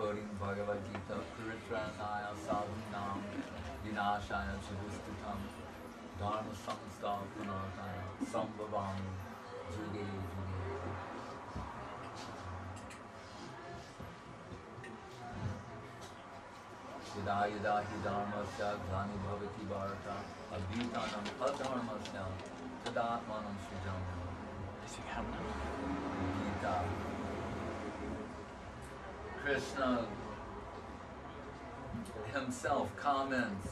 quoting Bhagavad Gita, Puritranaya sadhunam vinashaya chidustitam dharma samsthapanataya sambhavam juge juge. Yada yada hi dharmasya glani bhavati bharata abhitanam adharmasya tadatmanam srijam. Gita. Krishna himself comments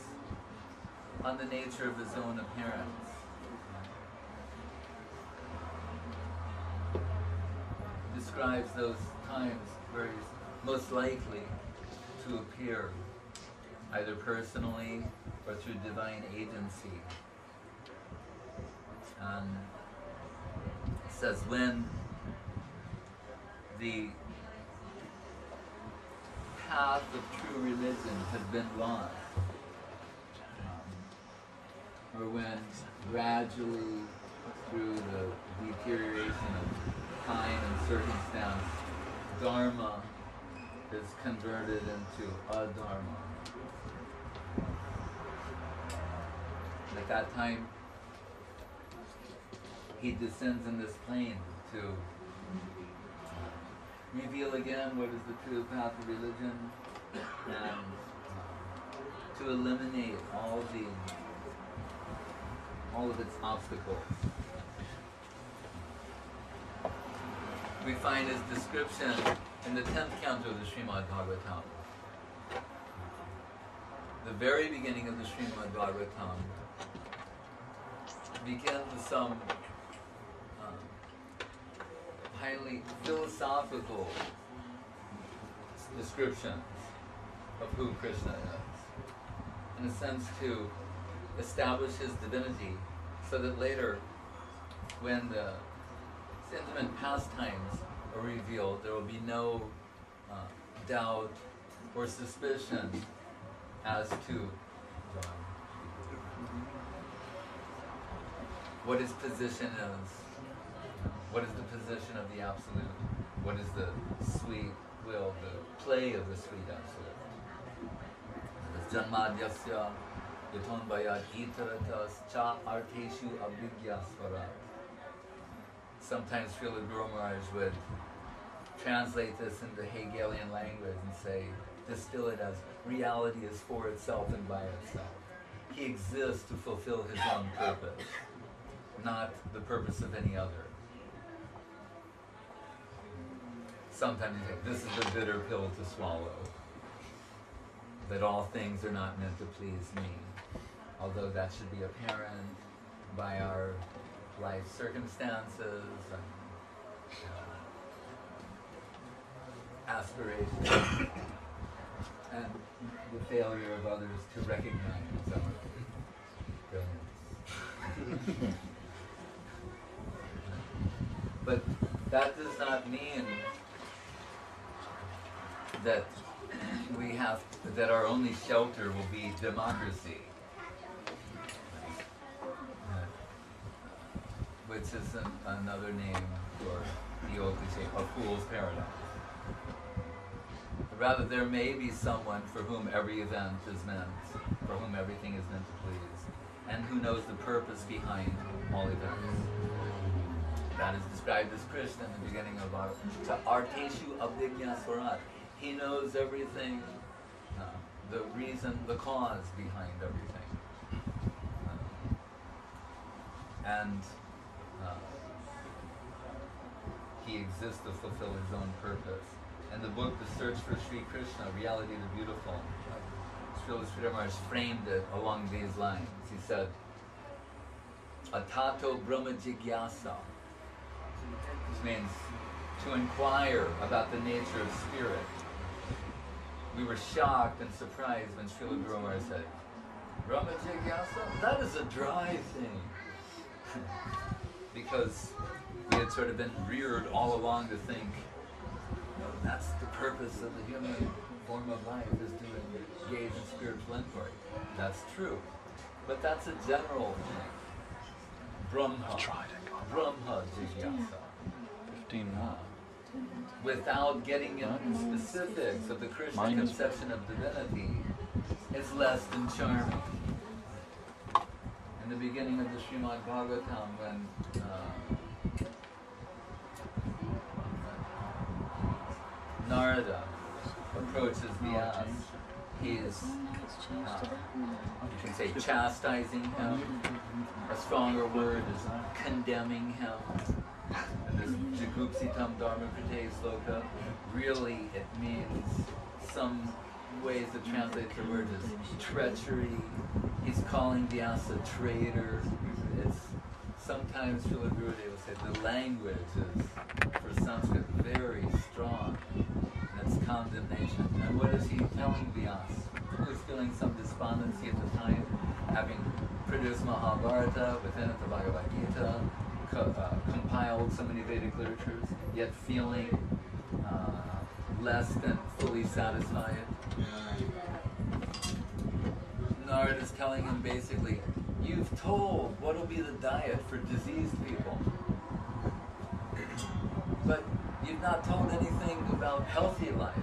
on the nature of his own appearance. Describes those times where he's most likely to appear either personally or through divine agency. And it says when the path of true religion has been lost, or when gradually through the deterioration of time and circumstance, dharma is converted into adharma. At that time, he descends in this plane to reveal again what is the true path of religion and to eliminate all of its obstacles. We find his description in the 10th canto of the Srimad Bhagavatam. The very beginning of the Srimad Bhagavatam begins with some highly philosophical descriptions of who Krishna is, in a sense to establish his divinity, so that later, when the intimate pastimes are revealed, there will be no doubt or suspicion as to what his position is, what is the position of the Absolute, what is the sweet will, the play of the sweet Absolute. Janmadhyasya yatonbayat itaratas cha arteshu abhigyasvarat. Sometimes Srila Guru Maharaj would translate this into Hegelian language and say, distill it as reality is for itself and by itself. He exists to fulfill his own purpose, not the purpose of any other. Sometimes you think, this is the bitter pill to swallow, that all things are not meant to please me, although that should be apparent by our life circumstances and aspirations, and the failure of others to recognize our brilliance. But that does not mean that that our only shelter will be democracy, which is another name for the old cliche, a fool's paradise. Rather, there may be someone for whom every event is meant, for whom everything is meant to please, and who knows the purpose behind all events. That is described as Krishna in the beginning of our Arteshu Abhigyasvarat. He knows everything, the reason, the cause behind everything. And he exists to fulfill his own purpose. In the book, The Search for Sri Krishna, Reality the Beautiful, Srila Sridhar Maharaj framed it along these lines. He said, Atato Brahma Jigyasa, which means to inquire about the nature of spirit. We were shocked and surprised when Srila Guru Maharaj said, Brahma Jigyasa? That is a dry thing. Because we had sort of been reared all along to think, that's the purpose of the human form of life, is to engage in spiritual inquiry. That's true. But that's a general thing. Brahma Jigyasa. 15 more. without getting into specifics of the Krishna conception of divinity, is less than charming. In the beginning of the Srimad Bhagavatam, when Narada approaches Vyasa, he's, you can say, chastising him. A stronger word is condemning him. And this Jagupsitam Dharma Krite sloka, really it means, some ways to translate the word is treachery. He's calling Vyasa traitor. It's sometimes Srila Gurudev will say the language is, for Sanskrit, very strong in its condemnation. And what is he telling Vyasa, who is feeling some despondency at the time, having produced Mahabharata, within it the Bhagavad Gita, compiled so many Vedic literatures, yet feeling less than fully satisfied. Narada is telling him basically, you've told what will be the diet for diseased people, but you've not told anything about healthy life.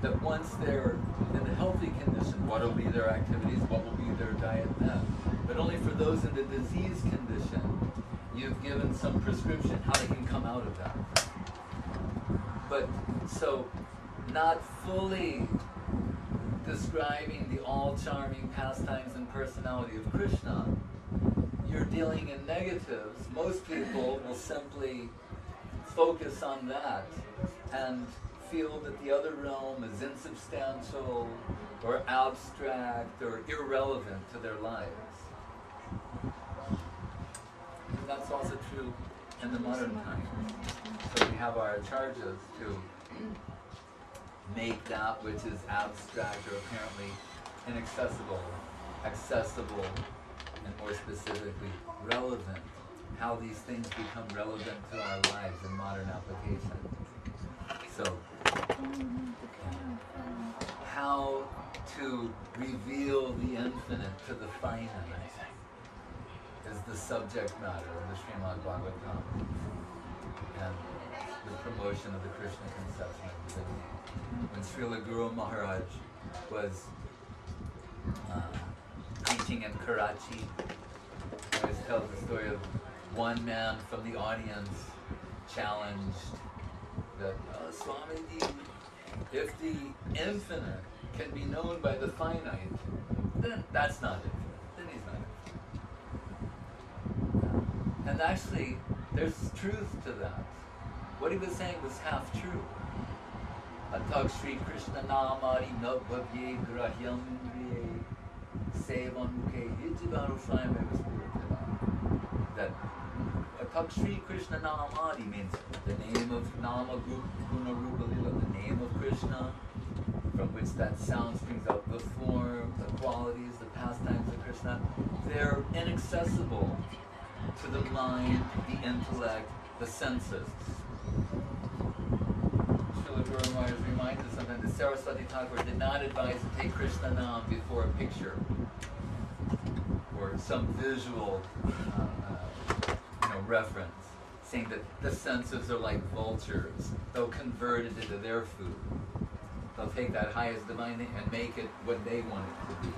That once they're in a healthy condition, what will be their activities, what will be their diet then. But only for those in the disease condition, you've given some prescription how they can come out of that. But so, not fully describing the all-charming pastimes and personality of Krishna, you're dealing in negatives. Most people will simply focus on that and feel that the other realm is insubstantial or abstract or irrelevant to their lives. And that's also true in the modern time. So we have our acharyas to make that which is abstract or apparently inaccessible, accessible, and more specifically, relevant. How these things become relevant to our lives in modern application. So, how to reveal the infinite to the finite is the subject matter of the Srimad Bhagavatam and the promotion of the Krishna conception of divinity. When Srila Guru Maharaj was preaching in Karachi, he always tells the story of one man from the audience challenged that, Swamiji, if the infinite can be known by the finite, then that's not infinite. Then he's not infinite. And actually, there's truth to that. What he was saying was half true. Atak Sri Krishna Namari Navbhavye Grahyamriye Sevan Mukhe Yijivarushayam Evaspuruteva. That Atak Sri Krishna Namari means the name of Nama Guna Rupa Lila, the name of Krishna, from which that sound springs up, the form, the qualities, the pastimes of Krishna. They're inaccessible to the mind, the intellect, the senses. Srila Guru Maharaj reminds us sometimes that Saraswati Thakur did not advise to take Krishna Nam before a picture or some visual reference, saying that the senses are like vultures. They'll convert it into their food. They'll take that highest divine thing and make it what they want it to be.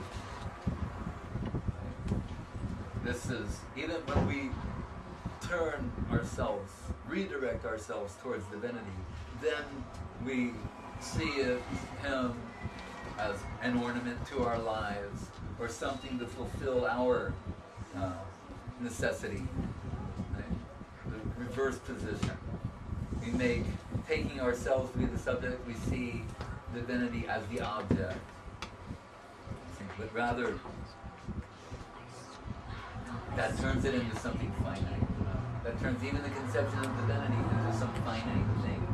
This is, even when we turn ourselves, redirect ourselves towards divinity, then we see him as an ornament to our lives or something to fulfill our necessity. The reverse position. We make, taking ourselves to be the subject, we see divinity as the object. But rather, that turns it into something finite. That turns even the conception of divinity into some finite thing.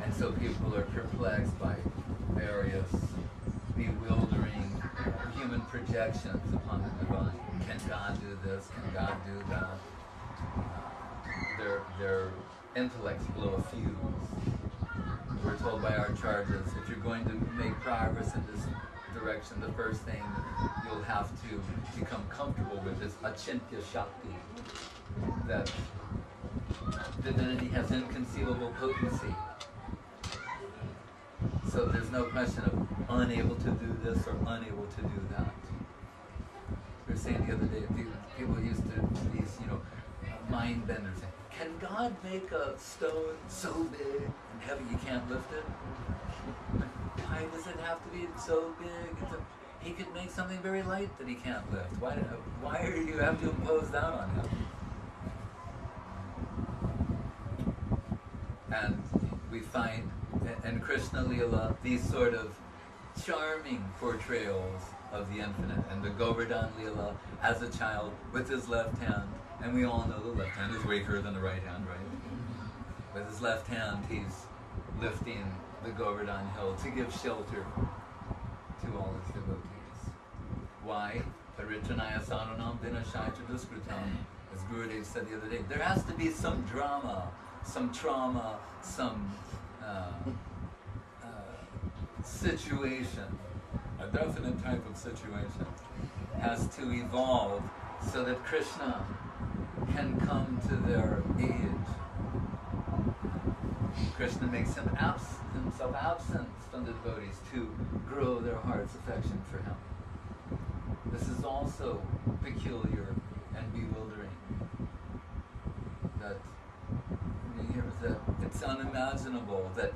And so people are perplexed by various bewildering human projections upon the divine. Can God do this? Can God do that? Their intellects blow a fuse. We're told by our charges, if you're going to make progress in this direction, the first thing you'll have to become comfortable with is achintya shakti, that divinity has inconceivable potency. So there's no question of unable to do this or unable to do that. We were saying the other day, people used to, these, mind benders, say, can God make a stone so big and heavy you can't lift it? Why does it have to be so big? He could make something very light that he can't lift. Why do you have to impose that on him? And we find in Krishna Leela these sort of charming portrayals of the infinite. And the Govardhan Leela as a child with his left hand, and we all know the left hand is weaker than the right hand, right? With his left hand he's lifting the Govardhan hill to give shelter to all his devotees. Why? Paritranaya Saranam Vinashaya Duskritam, as Gurudev said the other day. There has to be some drama, some trauma, some situation, a definite type of situation has to evolve so that Krishna can come to their aid. Krishna makes himself absent from the devotees to grow their heart's affection for him. This is also peculiar and bewildering. That it's unimaginable that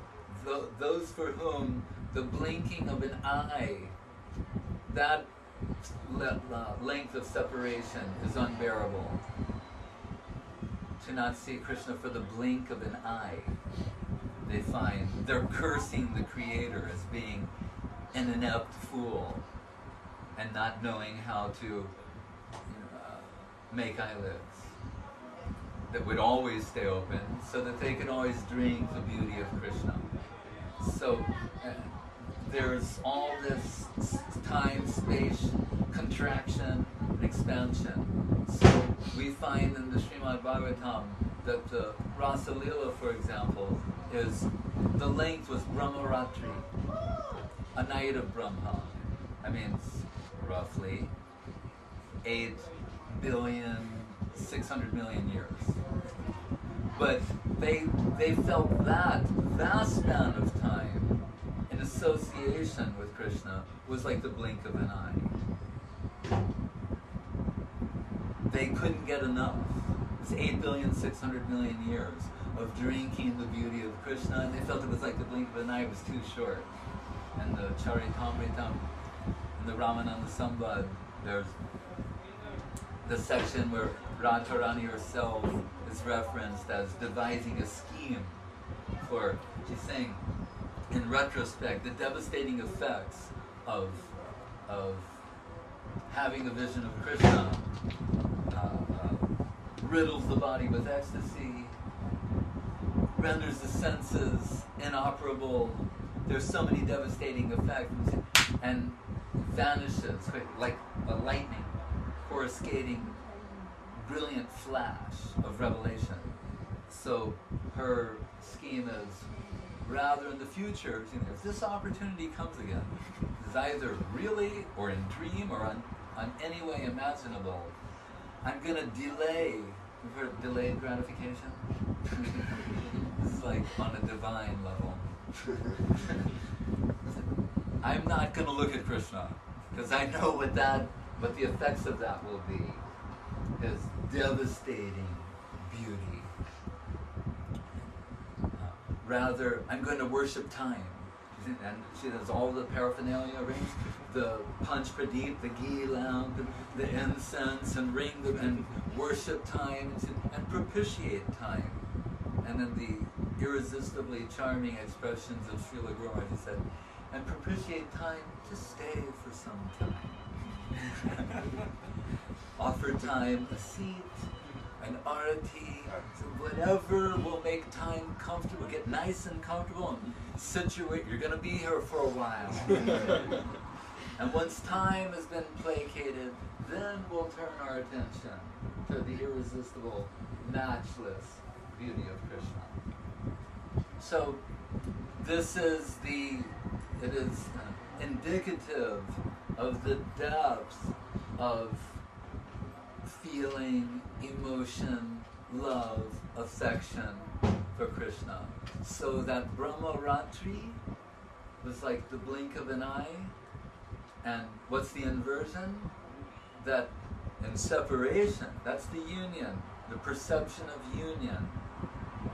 those for whom the blinking of an eye, that length of separation is unbearable. To not see Krishna for the blink of an eye, they find they're cursing the Creator as being an inept fool and not knowing how to make eyelids that would always stay open so that they could always drink the beauty of Krishna. So there's all this time, space, contraction, and expansion. So we find in the Srimad Bhagavatam that the Rasa Leela, for example, the length was Brahmaratri, a night of Brahma. I mean, it's roughly 8,600,000,000 years. But they felt that vast span of time in association with Krishna was like the blink of an eye. They couldn't get enough. It's 8,600,000,000 years of drinking the beauty of Krishna, and they felt it was like the blink of an eye was too short. And the Charitamritam, in the Ramananda Sambad, there's the section where Radharani herself is referenced as devising a scheme for, she's saying, in retrospect, the devastating effects of having a vision of Krishna riddles the body with ecstasy, renders the senses inoperable. There's so many devastating effects, and vanishes like a lightning coruscating brilliant flash of revelation. So her scheme is, rather in the future, if this opportunity comes again, it's either really or in dream or on any way imaginable, I'm going to delay. You've heard of delayed gratification? This is like on a divine level. I'm not going to look at Krishna because I know what the effects of that will be. His devastating beauty. Rather, I'm going to worship time. And she has all the paraphernalia arranged, the Panch Pradeep, the ghee lamp, the incense, and ring them, and worship time, and propitiate time. And then the irresistibly charming expressions of Srila Guru Maharaj, he said, and propitiate time to stay for some time. Offer time a seat, an arati, so whatever will make time comfortable, get nice and comfortable and situate. You're going to be here for a while. And once time has been placated, then we'll turn our attention to the irresistible, matchless beauty of Krishna. So this is it is indicative of the depth of feeling, emotion, love, affection for Krishna. So that Brahma Ratri was like the blink of an eye. And what's the inversion? That in separation, that's the union, the perception of union.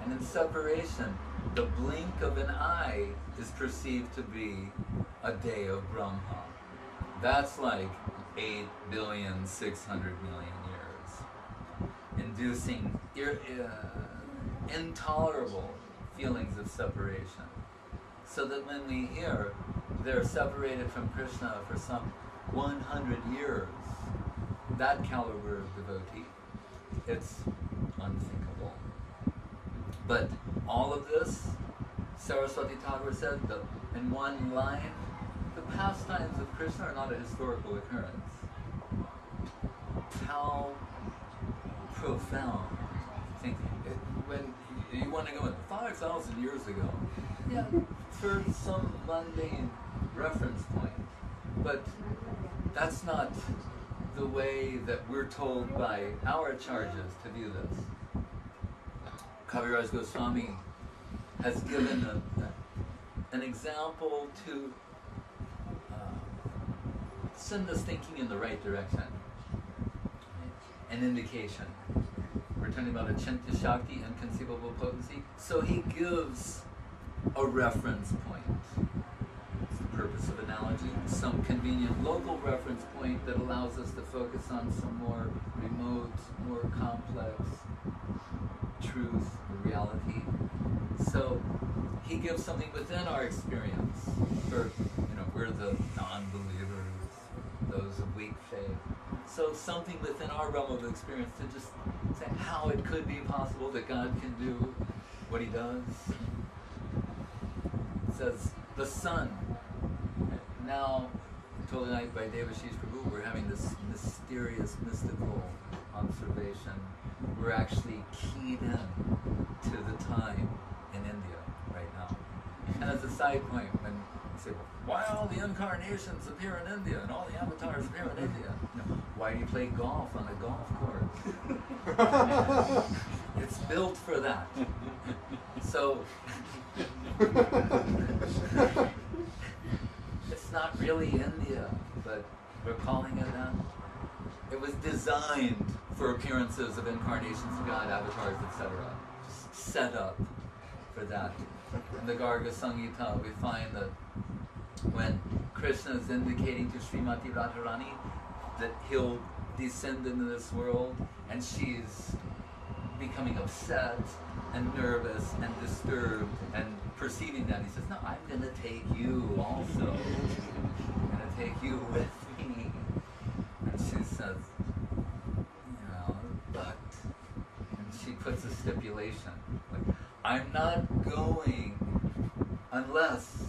And in separation, the blink of an eye is perceived to be a day of Brahma. That's like 8,600,000,000 years, inducing intolerable feelings of separation. So that when we hear they're separated from Krishna for some 100 years, that caliber of devotee, it's unthinkable. But all of this, Saraswati Thakur said that in one line, the pastimes of Krishna are not a historical occurrence. How profound. Think, when you want to go in 5,000 years ago, yeah, for some mundane reference point, but that's not the way that we're told by our charges to view this. Kaviraj Goswami has given an example to send us thinking in the right direction, an indication. We're talking about Achintya Shakti, inconceivable potency. So he gives a reference point. It's the purpose of analogy. Some convenient local reference point that allows us to focus on some more remote, more complex truth, reality. So he gives something within our experience. For, we're the non-believers, those of weak faith. So something within our realm of experience to just say how it could be possible that God can do what he does. It says, the sun. Now, told tonight by Devashish Prabhu, we're having this mysterious, mystical observation. We're actually keyed in to the time in India right now. And as a side point, when you say, why all the incarnations appear in India and all the avatars appear in India? Why do you play golf on a golf course? It's built for that. So, it's not really India, but we're calling it that. It was designed for appearances of incarnations of God, avatars, etc. Just set up for that. In the Garga Samhita, we find that when Krishna is indicating to Srimati Radharani that he'll descend into this world, and she's becoming upset and nervous and disturbed and perceiving that, he says, no, I'm going to take you also. I'm going to take you with me. And she says, but, and she puts a stipulation, like, I'm not going unless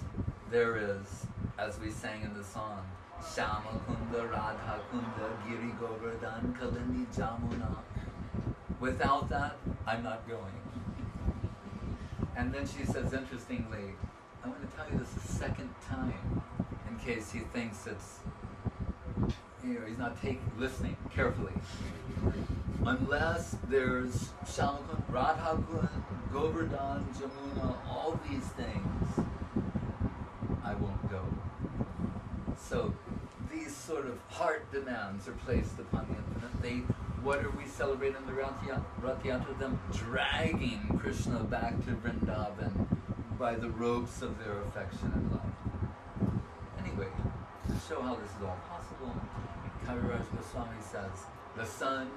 there is, as we sang in the song, Shama Kunda, Radha Kunda, Giri Govardhan, Kalindi Jamuna. Without that, I'm not going. And then she says, interestingly, I want to tell you this a second time, in case he thinks it's, he's not listening carefully. Unless there's Shama Kunda, Radha Kunda, Govardhan, Jamuna, all these things, I won't go. So these sort of heart demands are placed upon the infinite. What are we celebrating in the Rath Yatra? Them dragging Krishna back to Vrindavan by the ropes of their affection and love. Anyway, to show how this is all possible, Kaviraj Goswami says, the sun,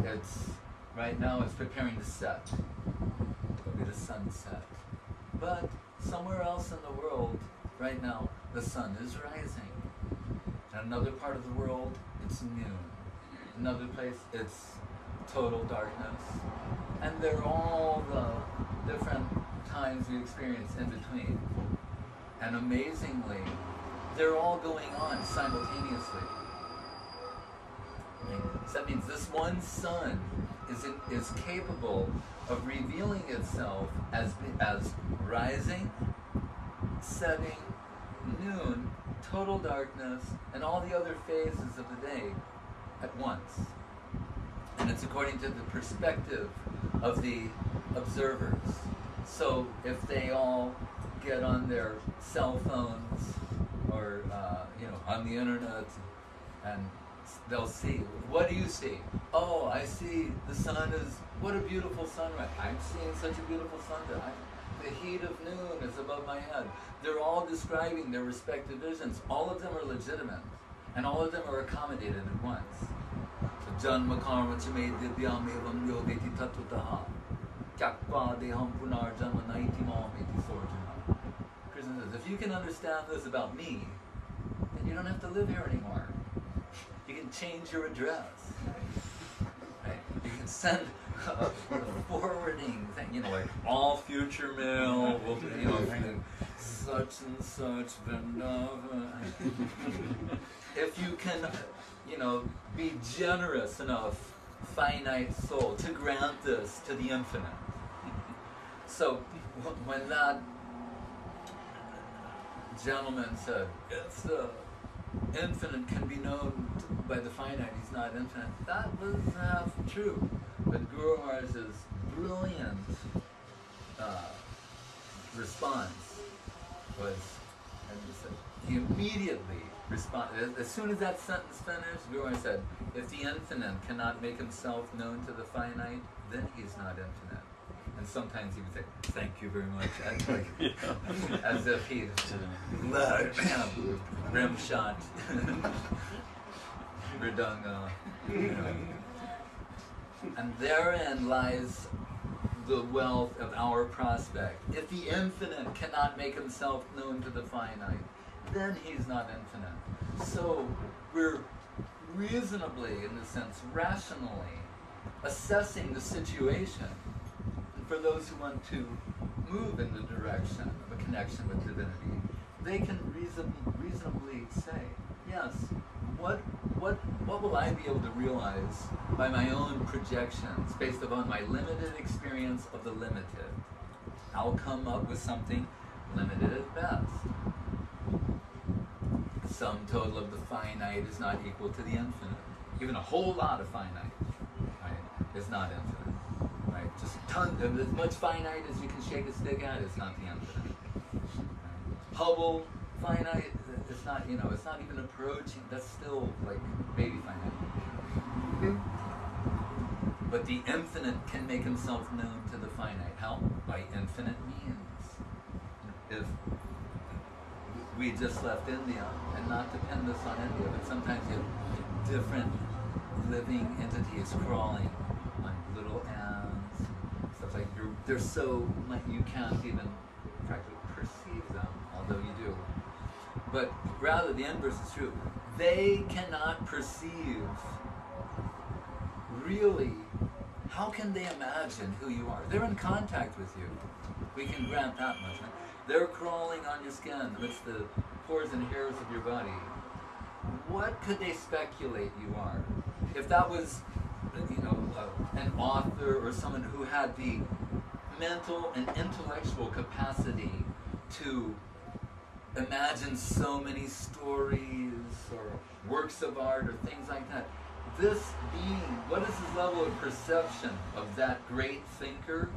it's right now it's preparing to set. It'll be the sunset. But somewhere else in the world, right now, the sun is rising. In another part of the world, it's noon. Another place, it's total darkness. And they're all the different times we experience in between. And amazingly, they're all going on simultaneously. So that means this one sun is capable of revealing itself as rising, setting, noon, total darkness, and all the other phases of the day at once. And it's according to the perspective of the observers. So if they all get on their cell phones or on the internet, and they'll see, what do you see? Oh, I see the sun is, what a beautiful sunrise. I'm seeing such a beautiful sunset. The heat of noon is above my head. They're all describing their respective visions. All of them are legitimate, and all of them are accommodated at once. So Janma karma chame divyam evam yogeti tattvataha kyakva deham punar janma naiti mameti sorjuna. Krishna says, if you can understand this about me, then you don't have to live here anymore. You can change your address. Right? You can send a forwarding thing, like all future mail will be, such and such Vrindavan. If you can, be generous enough, finite soul, to grant this to the infinite. So when that gentleman said, it's the infinite can be known by the finite, he's not infinite, that was half true. But Guru Maharaj's brilliant response was, he immediately responded. As soon as that sentence finished, Guru Maharaj said, if the infinite cannot make himself known to the finite, then he's not infinite. And sometimes he would say, thank you very much, as if he rim shot, Mridanga, And therein lies the wealth of our prospect. If the infinite cannot make himself known to the finite, then he's not infinite. So we're reasonably, in a sense, rationally assessing the situation. And for those who want to move in the direction of a connection with divinity, they can reasonably say, yes, what will I be able to realize by my own projections based upon my limited experience of the limited? I'll come up with something limited at best. The sum total of the finite is not equal to the infinite. Even a whole lot of finite, right, is not infinite. Right? Just tons of as much finite as you can shake a stick at is not the infinite. Right? Hubble, finite, it's not, it's not even approaching, that's still like baby finite. But the infinite can make himself known to the finite. How? By infinite means. If we just left India, and not depend us on India, but sometimes you have different living entities crawling on little ants, stuff like they're so you can't even practically perceive them, although you do. But rather, the inverse is true. They cannot perceive, really, how can they imagine who you are? They're in contact with you. We can grant that much. Right? They're crawling on your skin amidst the pores and hairs of your body. What could they speculate you are? If that was, an author or someone who had the mental and intellectual capacity to imagine so many stories or works of art or things like that. This being, what is his level of perception of that great thinker?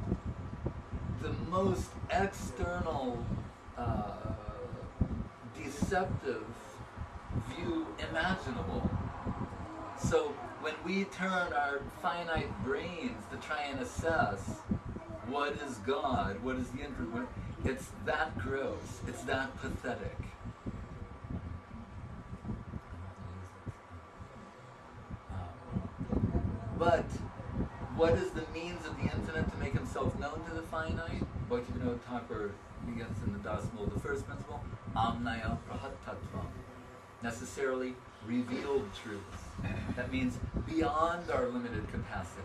The most external, deceptive view imaginable. So when we turn our finite brains to try and assess what is God, what is the infinite, it's that gross, it's that pathetic. But what is the means of the infinite to make himself known to the finite? Bhaktivinoda Thakur begins in the Dasmul, the first principle, Amnaya Prahat Tattvam, necessarily revealed truths. That means beyond our limited capacity.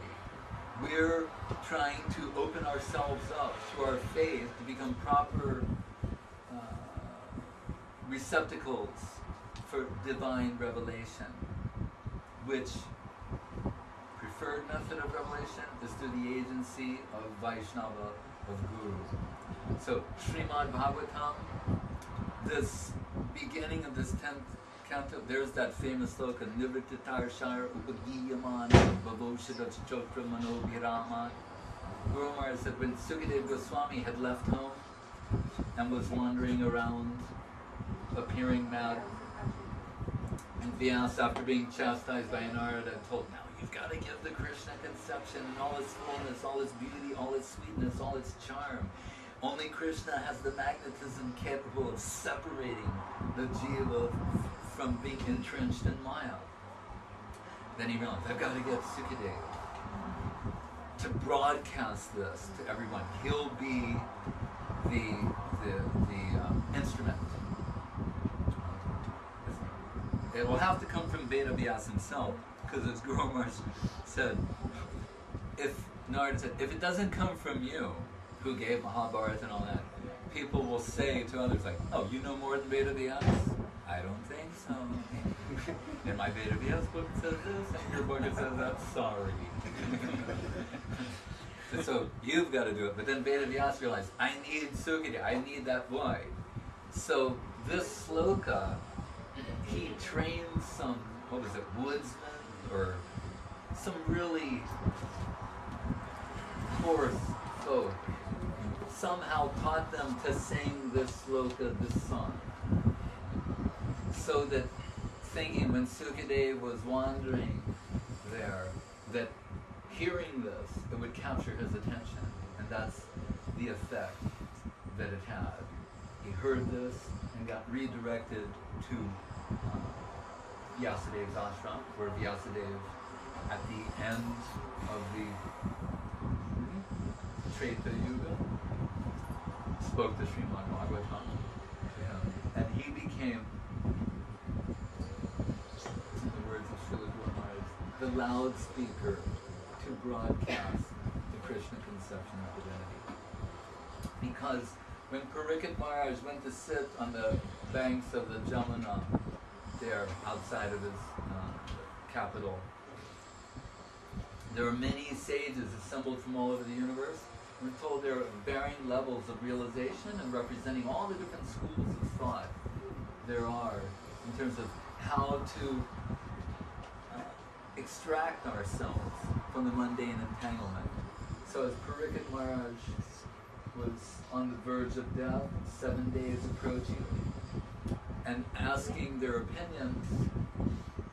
We're trying to open ourselves up to our faith to become proper receptacles for divine revelation, which preferred method of revelation is through the agency of Vaishnava, of Guru. So Srimad Bhagavatam, this beginning of this 10th canto, there's that famous sloka, Nivrittitar Shara Upagiyaman Bhavoshada Chokra Manobhiraman. Guru Maharaj Maharaj said when Sukadeva Goswami had left home and was wandering around, appearing mad, and Vyasa, after being chastised by Narada, told, now you've got to give the Krishna conception and all its fullness, all its beauty, all its sweetness, all its charm. Only Krishna has the magnetism capable of separating the jiva from being entrenched in Maya. Then he realized, I've got to get Sukadeva to broadcast this to everyone. He'll be the instrument. It will have to come from Veda Vyas himself, because as Guru Maharaj said, Narada said, if it doesn't come from you, who gave Mahabharata and all that, people will say to others like, oh, you know more than Veda Vyas? I don't think so. In my Veda Vyas book it says this, and your book it says that, sorry. So you've got to do it. But then Veda Vyas realized, I need Sukadeva, I need that boy. So this sloka, he trained some, what was it, woodsmen, or some really coarse folk, somehow taught them to sing this sloka, this song. So that, thinking when Sukadeva was wandering there, that hearing this, it would capture his attention. And that's the effect that it had. He heard this and got redirected to Vyasadev's ashram, where Vyasadeva, at the end of the Treta Yuga, spoke to Srimad Bhagavatam to him, and he became, in the words of Srila Guru Maharaj, the loudspeaker to broadcast the Krishna conception of divinity. Because when Parikshit Maharaj went to sit on the banks of the Jamuna, there outside of his capital, there were many sages assembled from all over the universe. We're told there are varying levels of realization and representing all the different schools of thought there are in terms of how to extract ourselves from the mundane entanglement. So as Parikshit Maharaj was on the verge of death, 7 days approaching, and asking their opinions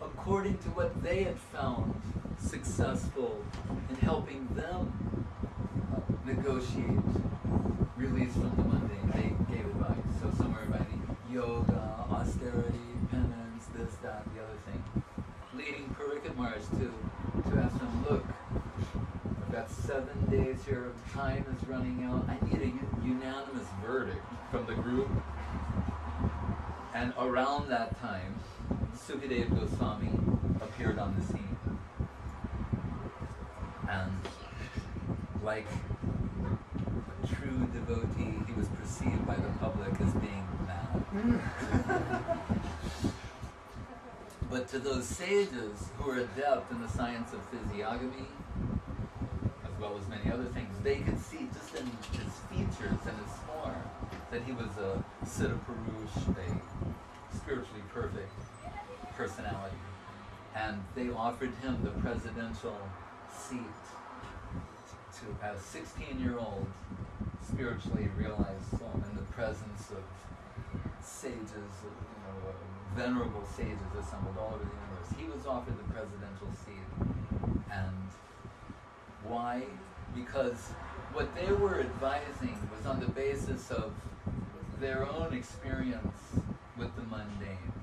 according to what they had found successful in helping them negotiate release from the mundane. They gave advice. So somewhere inviting yoga, austerity, penance, this, that, the other thing. Leading Parikshit Maharaj to ask them, look, I've got 7 days here, time is running out, I need a unanimous verdict from the group. And around that time, Sukadeva Goswami appeared on the scene. And like a true devotee, he was perceived by the public as being mad. But to those sages who are adept in the science of physiognomy, as well as many other things, they could see just in his features and his form that he was a Siddha Purush, a spiritually perfect personality. And they offered him the presidential seat to, as 16-year-old, spiritually realized soul in the presence of sages, venerable sages assembled all over the universe. He was offered the presidential seat. And why? Because what they were advising was on the basis of their own experience with the mundane,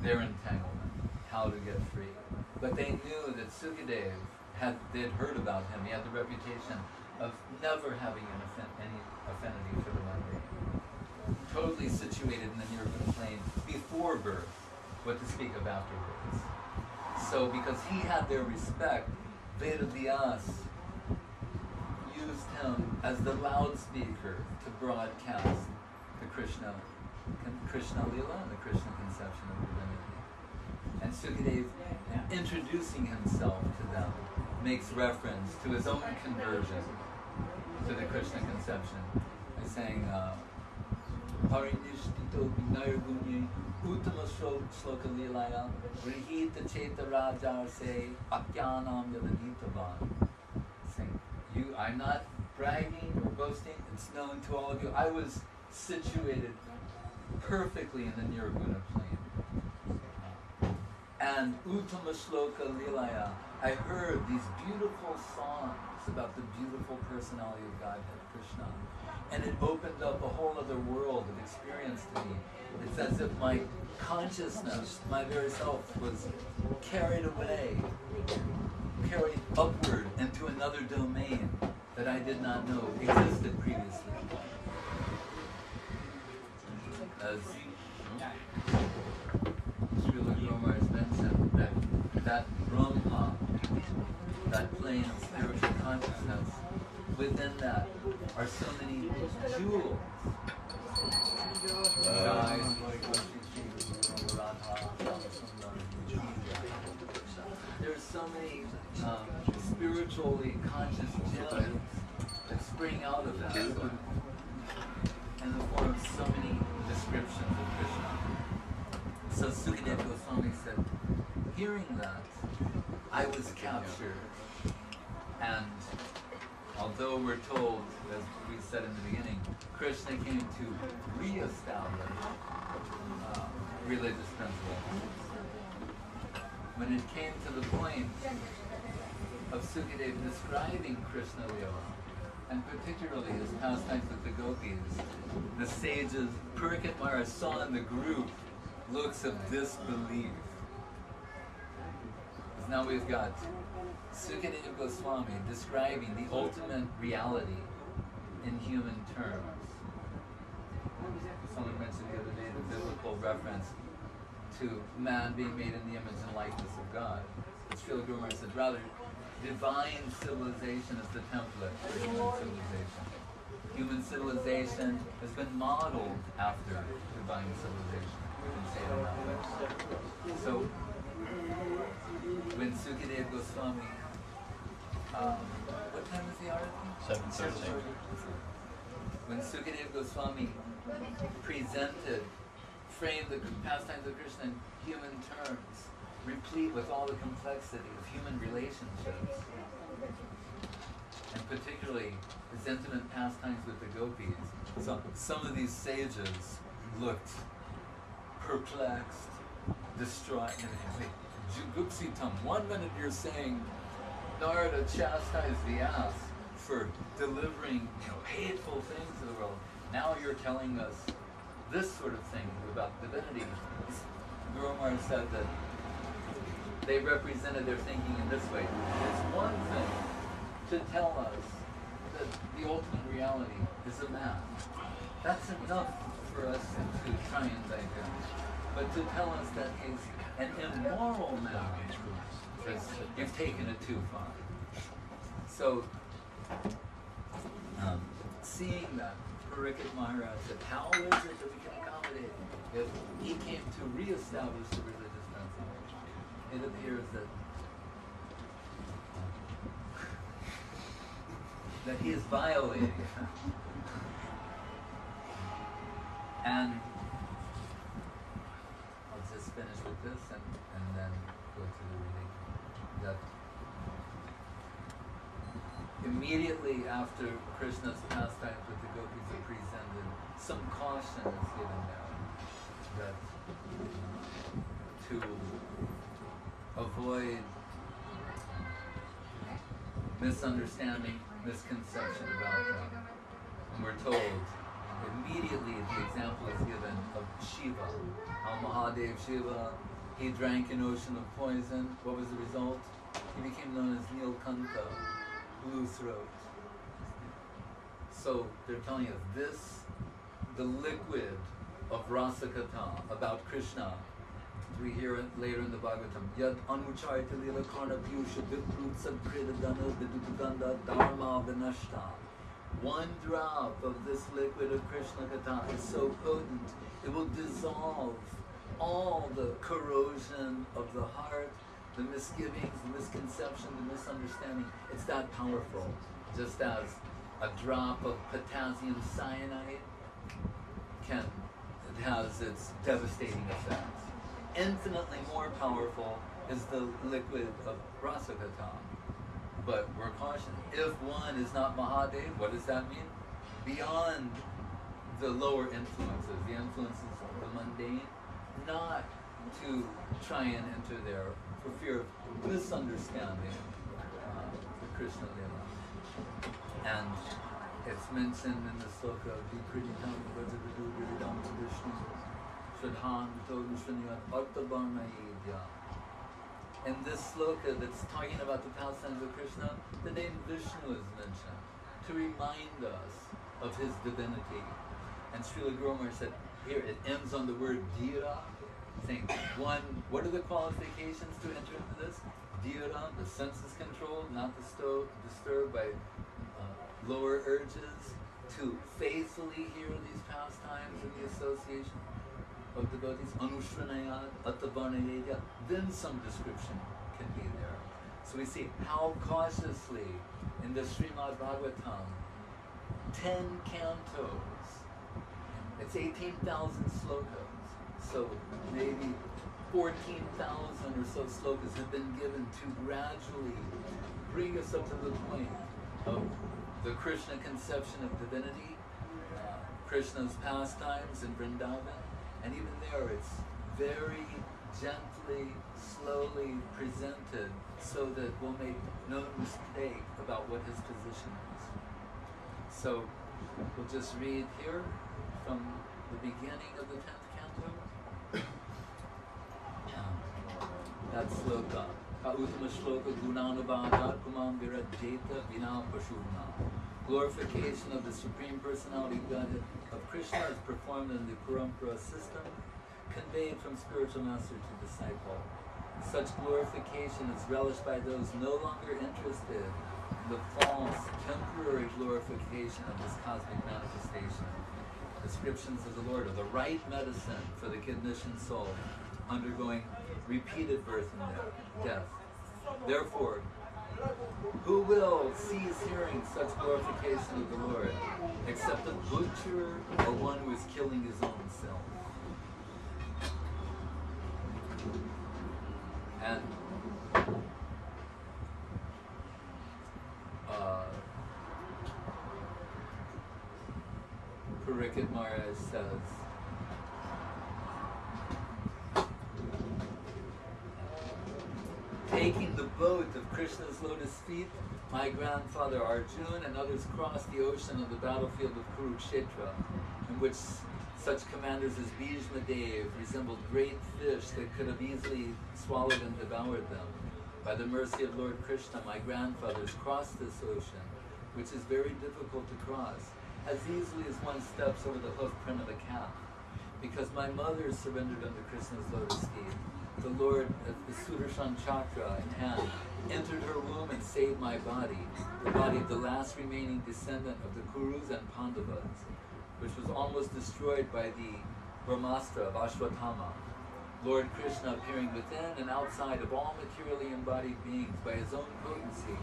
their entanglement, how to get free. But they knew that Sukadeva they'd heard about him. He had the reputation of never having any affinity for the mundane. Totally situated in the Nirvana plane before birth, what to speak of afterwards. So because he had their respect, Veda Vyas used him as the loudspeaker to broadcast the Krishna Lila and the Krishna conception of divinity. And Sukadeva, introducing himself to them, makes reference to his own conversion to the Krishna conception by saying, Parinishthito Vinayaguni Uttama Shloka Lilaya Vrihita Cheta Rajar Se Akyanam Yaladitavan. Saying, I'm not bragging or boasting. It's known to all of you. I was situated perfectly in the Nirguna plane. And Uttama Shloka Lilaya, I heard these beautiful songs about the beautiful personality of Godhead, Krishna. And it opened up a whole other world of experience to me. It's as if my consciousness, my very self, was carried away, carried upward into another domain that I did not know existed previously. As Srila Gromar's mentioned, that Brahma, that plane of spiritual consciousness, within that are so many jewels. There's so many spiritually conscious gems that spring out of that in the form of so many descriptions of Krishna. So Sukadeva Goswami said, hearing that, I was captured. And although we're told, as we said in the beginning, Krishna came to re-establish religious principles. When it came to the point of Sukadeva describing Krishna Lila, and particularly his pastimes with the gopis, the sages, Parikshit Maharaj saw in the group looks of disbelief. Because now we've got Sukadeva Goswami describing the ultimate reality in human terms. Someone mentioned the other day the biblical reference to man being made in the image and likeness of God. But Srila Guru Maharaj said, rather, divine civilization is the template for human civilization. Human civilization has been modeled after divine civilization. We can say it in that way. So, when Sukadeva Goswami, what time is the article? 7:30. When Sukadeva Goswami framed the pastimes of Krishna in human terms, replete with all the complexity of human relationships, and particularly his intimate pastimes with the gopis. So some of these sages looked perplexed, distraught, and wait, Jugupsitam, 1 minute you're saying Narada chastised the ass for delivering hateful things to the world. Now you're telling us this sort of thing about divinity. Guru Maharaj said that they represented their thinking in this way. It's one thing to tell us that the ultimate reality is a man. That's enough for us to try and digest. But to tell us that he's an immoral man, you've taken it too far. So, seeing that, Parikshit Maharaj said, how is it that we can accommodate? If he came to re-establish the religious principles, it appears that he is violating. And I'll just finish with this and then go to the reading. That immediately after Krishna's pastimes with the gopis are presented, some caution is given there that to avoid misunderstanding, misconception about them. And we're told immediately the example is given of Shiva. How Mahadev Shiva, he drank an ocean of poison. What was the result? He became known as Nilkantha, blue throat. So they're telling us this, the liquid of Rasakatha about Krishna. We hear it later in the Bhagavatam. Yad anucharita lila karna piyusha viprut sadkridadana vidutaganda dharma vinashta. One drop of this liquid of Krishna Katha is so potent, it will dissolve all the corrosion of the heart, the misgivings, the misconception, the misunderstanding. It's that powerful. Just as a drop of potassium cyanide it has its devastating effects. Infinitely more powerful is the liquid of Rasakatha. But we're cautioned, if one is not Mahadev, what does that mean? Beyond the lower influences, the influences of the mundane, not to try and enter there for fear of misunderstanding the Krishna Lila. And it's mentioned in the sloka, Vikritam Vajaviduridam Vishnu Shadhan Todushranyat Artabarnayedya. In this sloka that's talking about the pastimes of Krishna, the name Vishnu is mentioned to remind us of his divinity. And Srila Guru Maharaj said, here it ends on the word Dhira, saying, one, what are the qualifications to enter into this? Dhira, the senses controlled, not disturbed by lower urges, to faithfully hear these pastimes and the association of devotees, Anushranayat, Attavarnayedya, then some description can be there. So we see how cautiously in the Srimad Bhagavatam, 10 cantos, it's 18,000 slokas, so maybe 14,000 or so slokas have been given to gradually bring us up to the point of the Krishna conception of divinity, Krishna's pastimes in Vrindavan, and even there it's very gently, slowly presented so that we'll make no mistake about what his position is. So we'll just read here from the beginning of the 10th canto. That's sloka. Uttama shloka gunanubhada kumam virajeta vina pashurna. Glorification of the Supreme Personality Godhead of Krishna is performed in the Parampara system, conveyed from spiritual master to disciple. Such glorification is relished by those no longer interested in the false, temporary glorification of this cosmic manifestation. Descriptions of the Lord are the right medicine for the conditioned soul, undergoing repeated birth and death. Therefore, who will cease hearing such glorification of the Lord, except a butcher or one who is killing his own self? And Parikshit Maharaj says, taking the boat of Krishna's lotus feet, my grandfather Arjuna and others crossed the ocean on the battlefield of Kurukshetra, in which such commanders as Bhishma Dev resembled great fish that could have easily swallowed and devoured them. By the mercy of Lord Krishna, my grandfathers crossed this ocean, which is very difficult to cross, as easily as one steps over the hoof print of a calf. Because my mother surrendered under Krishna's lotus feet, the Lord, the Sudarshan Chakra in hand, entered her womb and saved my body, the body of the last remaining descendant of the Kurus and Pandavas, which was almost destroyed by the Brahmastra of Ashwatthama. Lord Krishna appearing within and outside of all materially embodied beings by his own potency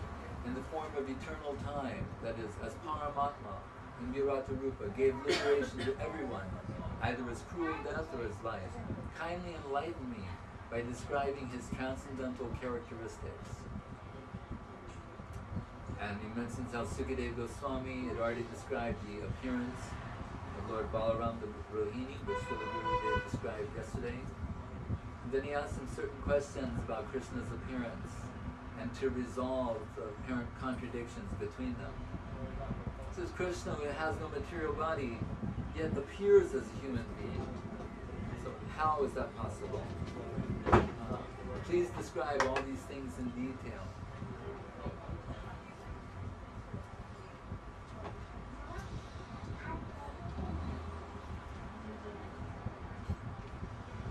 in the form of eternal time, that is, as Paramatma in Virata Rupa, gave liberation to everyone, either as cruel death or as life. Kindly enlighten me by describing his transcendental characteristics. And he mentions how Sukadeva Goswami had already described the appearance of Lord Balaram the Rohini, which Srila Gurudev described yesterday. And then he asked him certain questions about Krishna's appearance and to resolve the apparent contradictions between them. He says Krishna, who has no material body, yet appears as a human being. So how is that possible? Please describe all these things in detail.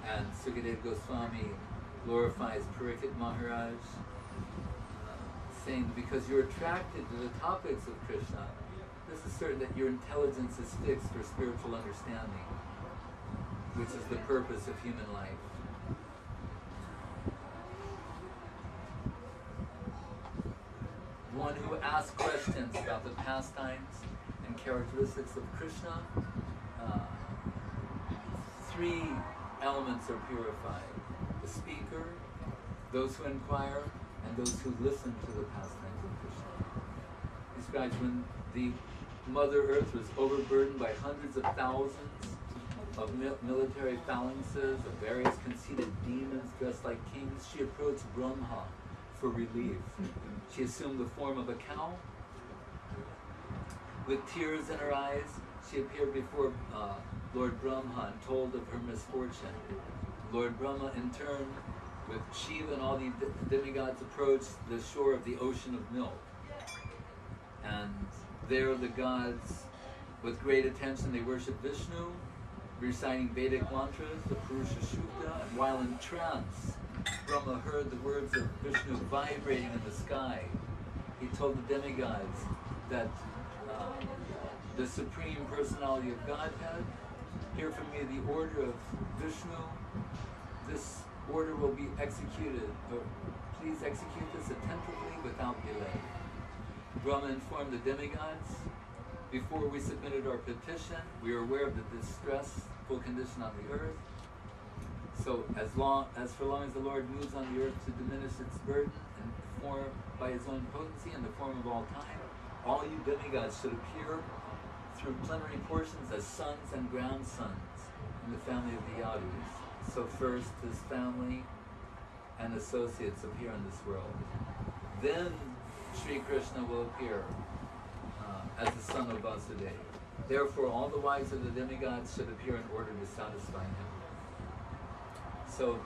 And Sukadeva Goswami glorifies Parikshit Maharaj, saying, because you're attracted to the topics of Krishna, this is certain that your intelligence is fixed for spiritual understanding, which is the purpose of human life. One who asks questions about the pastimes and characteristics of Krishna, three elements are purified: the speaker, those who inquire, and those who listen to the pastimes of describes when the Mother Earth was overburdened by hundreds of thousands of military phalanxes of various conceited demons dressed like kings, she approached Brahma for relief. She assumed the form of a cow. With tears in her eyes, she appeared before Lord Brahma and told of her misfortune. Lord Brahma, in turn, with Shiva and all the demigods, approached the shore of the ocean of milk. And there the gods, with great attention, they worshiped Vishnu, reciting Vedic mantras, the Purusha Sukta, and while in trance, Brahma heard the words of Vishnu vibrating in the sky. He told the demigods that the Supreme Personality of Godhead, hear from me the order of Vishnu. This order will be executed. Please execute this attentively without delay. Brahma informed the demigods, before we submitted our petition, we are aware of the distressful condition on the earth. So for long as the Lord moves on the earth to diminish its burden and form by his own potency in the form of all time, all you demigods should appear through plenary portions as sons and grandsons in the family of the Yadus. So first his family and associates appear in this world. Then Sri Krishna will appear as the son of Vasudeva. Therefore, all the wives of the demigods should appear in order to satisfy him. So,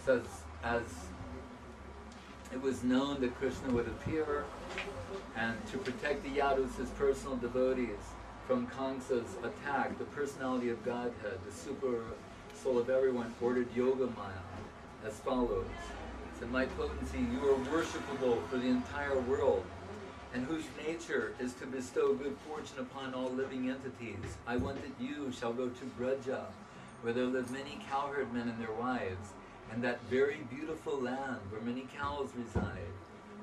says, as it was known that Krishna would appear, and to protect the Yadus, his personal devotees, from Kamsa's attack, the personality of Godhead, the super soul of everyone, ordered Yogamaya as follows. It said, my potency, you are worshipable for the entire world, and whose nature is to bestow good fortune upon all living entities. I want that you shall go to Braja, where there live many cowherd men and their wives, and that very beautiful land where many cows reside.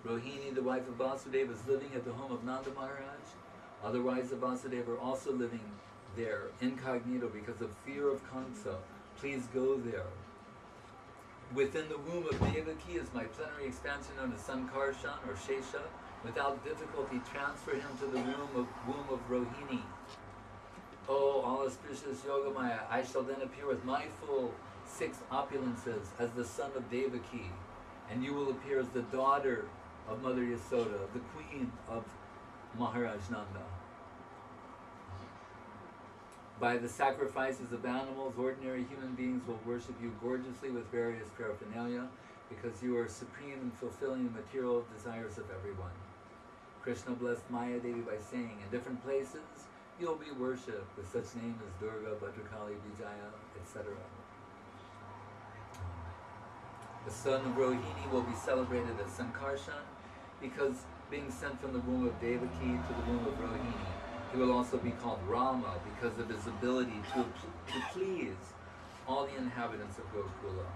Rohini, the wife of Vasudeva, is living at the home of Nanda Maharaj. Other wives of Vasudeva are also living there, incognito, because of fear of Kamsa. Please go there. Within the womb of Devaki is my plenary expansion known as Sankarshan or Shesha. Without difficulty, transfer him to the womb of Rohini. Oh, all auspicious Yogamaya, I shall then appear with my full 6 opulences as the son of Devaki, and you will appear as the daughter of Mother Yasoda, the queen of Maharaj Nanda. By the sacrifices of animals, ordinary human beings will worship you gorgeously with various paraphernalia, because you are supreme in fulfilling the material desires of everyone. Krishna blessed Maya Devi by saying, in different places, you'll be worshipped with such names as Durga, Bhadrakali, Vijaya, etc. The son of Rohini will be celebrated as Sankarshan, because being sent from the womb of Devaki to the womb of Rohini, he will also be called Rama because of his ability to please all the inhabitants of Gokula.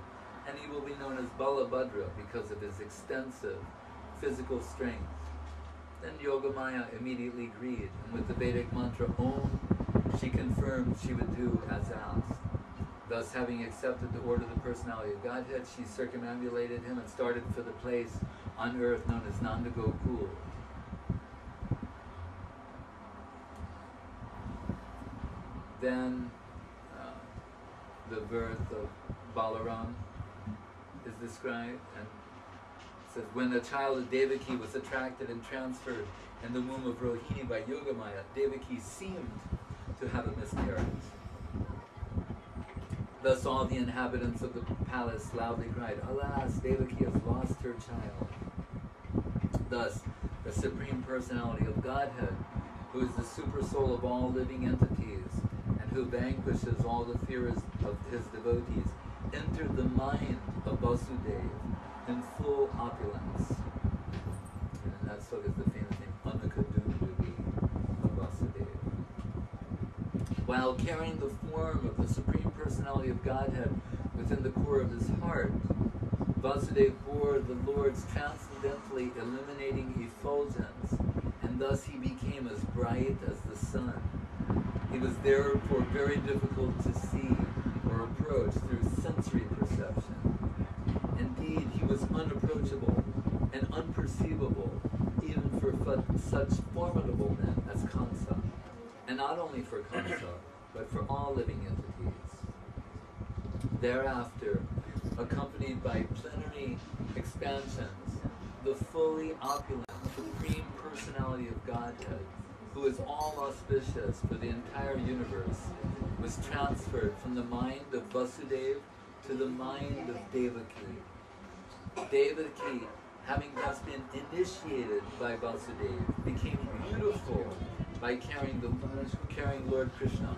And he will be known as Balabhadra because of his extensive physical strength. Then Yogamaya immediately agreed, and with the Vedic mantra Om, she confirmed she would do as asked. Thus, having accepted the order of the personality of Godhead, she circumambulated him and started for the place on earth known as Nanda Gokul. Then the birth of Balaram is described, and it says, when the child of Devaki was attracted and transferred in the womb of Rohini by Yogamaya, Devaki seemed to have a miscarriage. Thus all the inhabitants of the palace loudly cried, alas, Devaki has lost her child. Thus, the Supreme Personality of Godhead, who is the super soul of all living entities, and who vanquishes all the fears of his devotees, entered the mind of Vasudeva in full opulence. And that sloka is the famous name, Anakadundu. while carrying the form of the Supreme Personality of Godhead within the core of his heart. Vasudeva bore the Lord's transcendently illuminating effulgence, and thus he became as bright as the sun. He was therefore very difficult to see or approach through sensory perception. Indeed, he was unapproachable and unperceivable even for such formidable men as Kansa, and not only for Kansa, but for all living entities. Thereafter, accompanied by plenary expansions, the fully opulent Supreme Personality of Godhead, who is all auspicious for the entire universe, was transferred from the mind of Vasudeva to the mind of Devaki. Devaki, having thus been initiated by Vasudeva, became beautiful by carrying Lord Krishna